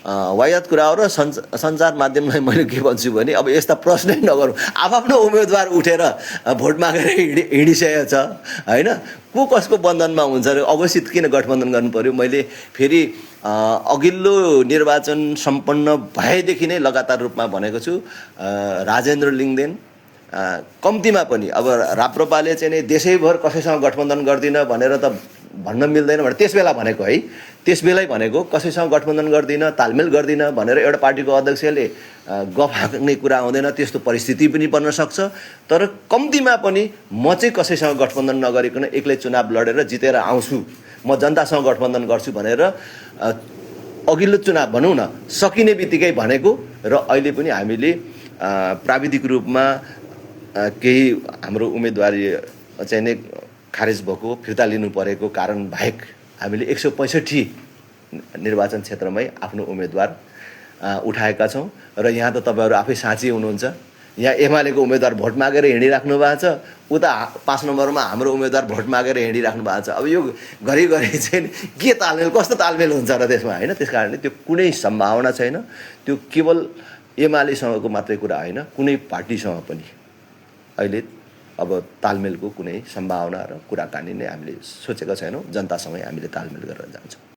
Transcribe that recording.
वायत कुरा हो र सञ्चार माध्यमलाई मैले के भन्छु भने अब यस्ता प्रश्नै नगरौँ। आफ्नो उम्मेदवार उठेर भोट मागेर हिँडिसकेको छ होइन, को कसको बन्धनमा हुन्छ र अवश्य किन गठबन्धन गर्नु पर्यो। मैले फेरि अघिल्लो निर्वाचन सम्पन्न भएदेखि नै लगातार रूपमा भनेको छु, राजेन्द्र लिङ्गदेन कम्तीमा पनि अब राप्रपाले चाहिँ नि देशैभर कसैसँग गठबन्धन गर्दिन भनेर त भन्न मिल्दैन भने त्यस बेला भनेको है, त्यस बेलै भनेको कसैसँग गठबन्धन गर्दिन, तालमेल गर्दिन भनेर एउटा पार्टीको अध्यक्षले गफ हाँक्ने कुरा आउँदैन। त्यस्तो परिस्थिति पनि बन्न सक्छ। तर कम्तीमा पनि म चाहिँ कसैसँग गठबन्धन नगरिकन एक्लै चुनाव लडेर जितेर आउँछु, म जनतासँग गठबन्धन गर्छु भनेर अघिल्लो चुनाव भनौँ न सकिने बित्तिकै भनेको र अहिले पनि हामीले प्राविधिक रूपमा केही हाम्रो उम्मेदवारी चाहिँ नै खारेज भएको, फिर्ता लिनु परेको कारण बाहेक हामीले 165 निर्वाचन क्षेत्रमै आफ्नो उम्मेदवार उठाएका छौँ। र यहाँ त तपाईँहरू आफै साँची हुनुहुन्छ, यहाँ एमालेको उम्मेदवार भोट मागेर हिँडिराख्नु भएको छ, उता 5 नम्बरमा हाम्रो उम्मेदवार भोट मागेर हिँडिराख्नु भएको छ। अब यो घरिघरि चाहिँ के तालमेल, कस्तो तालमेल हुन्छ र त्यसमा होइन। त्यस कारणले त्यो कुनै सम्भावना छैन। त्यो केवल एमालेसँगको मात्रै कुरा होइन, कुनै पार्टीसँग पनि अहिले अब तालमेलको कुनै सम्भावना र कुराकानी नै हामीले सोचेका छैनौँ। जनतासँगै हामीले तालमेल गरेर जान्छौँ।